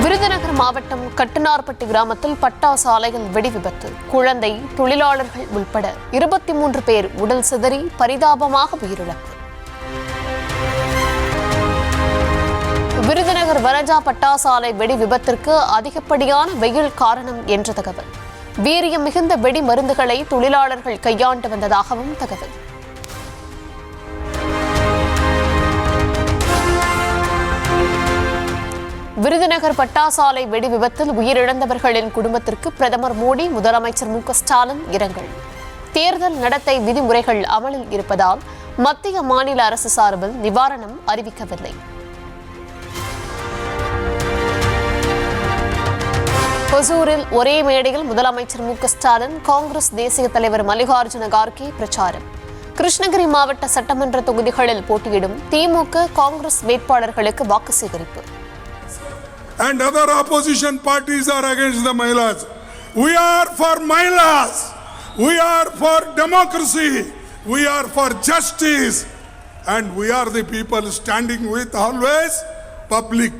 விருதுநகர் மாவட்டம் கட்டுநார்பட்டி கிராமத்தில் பட்டாசு ஆலையில் வெடி விபத்து. குழந்தை, தொழிலாளர்கள் உள்பட 23 பேர் உடல் சிதறி பரிதாபமாக உயிரிழப்பு. விருதுநகர் வனஜா பட்டாசு ஆலை வெடி விபத்திற்கு அதிகப்படியான வெயில் காரணம் என்ற தகவல். வீரியம் மிகுந்த வெடி மருந்துகளை தொழிலாளர்கள் கையாண்டு வந்ததாகவும் தகவல். விருதுநகர் பட்டாசாலை வெடி விபத்தில் உயிரிழந்தவர்களின் குடும்பத்திற்கு பிரதமர் மோடி, முதலமைச்சர் மு.க.ஸ்டாலின் இரங்கல். தேர்தல் நடத்தை விதிமுறைகள் அமலில் இருப்பதால் மத்திய மாநில அரசு சார்பில் நிவாரணம் அறிவிக்கவில்லை. ஒசூரில் ஒரே மேடையில் முதலமைச்சர் மு.க.ஸ்டாலின், காங்கிரஸ் தேசிய தலைவர் மல்லிகார்ஜுன கார்கே பிரச்சாரம். கிருஷ்ணகிரி மாவட்ட சட்டமன்ற தொகுதிகளில் போட்டியிடும் திமுக, காங்கிரஸ் வேட்பாளர்களுக்கு வாக்கு சேகரிப்பு. And other opposition parties are against the Mahilas. We are for Mahilas. We are for democracy. We are for justice. And we are the people standing with always public.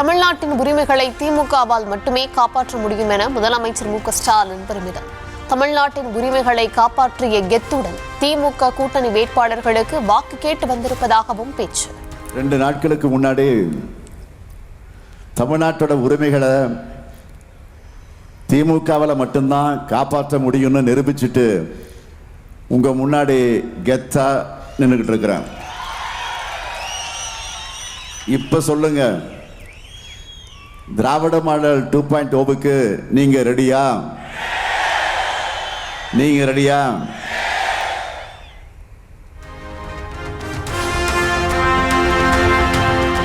தமிழ்நாட்டின் உரிமைகளை திமுகவால் மட்டுமே காப்பாற்ற முடியும் என முதலமைச்சர் மு.க.ஸ்டாலின் பெருமிதம். தமிழ்நாட்டின் உரிமைகளை காப்பாற்றிய கெத்துடன் திமுக கூட்டணி வேட்பாளர்களுக்கு வாக்கு கேட்டு வந்திருப்பதாகவும் பேச்சு. 2 நாட்களுக்கு முன்னாடி தமிழ்நாட்டோட உரிமைகளை திமுகவால் மட்டும்தான் காப்பாற்ற முடியும்னு நிரூபிச்சுட்டு உங்க முன்னாடி கெத்தா நின்றுகிட்டு இருக்கிறேன். இப்ப சொல்லுங்க, திராவிட மாடல் 2.0க்கு நீங்க ரெடியா? நீங்க ரெடியா?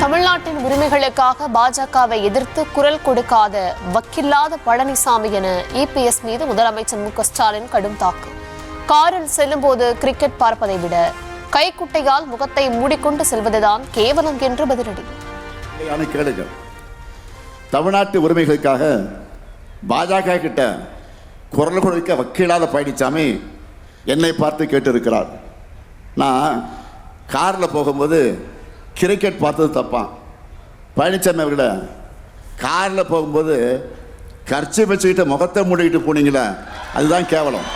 தமிழ்நாட்டின் உரிமைகளுக்காக பாஜகவை எதிர்த்து குரல் கொடுக்காத வக்கில்லாத பழனிசாமி என இபிஎஸ் மீது முதலமைச்சர் மு.க.ஸ்டாலின் கடும் தாக்கு. காரில் செல்லும் போது கிரிக்கெட் பார்ப்பதை விட கைக்குட்டையால் முகத்தை மூடிக்கொண்டு செல்வதுதான் கேவலம் என்று பதிலடி. தமிழ்நாட்டு உரிமைகளுக்காக பாஜக கிட்ட குரல் கொடுக்க வக்கீலாத பழனிசாமி என்னை பார்த்து கேட்டிருக்கிறார். நான் காரில் போகும்போது கிரிக்கெட் பார்த்தது தப்பான். பழனிசாமி அவர்களை காரில் போகும்போது கர்ச்சி வச்சுக்கிட்டு முகத்தை மூடிக்கிட்டு போனீங்களே, அதுதான் கேவலம்.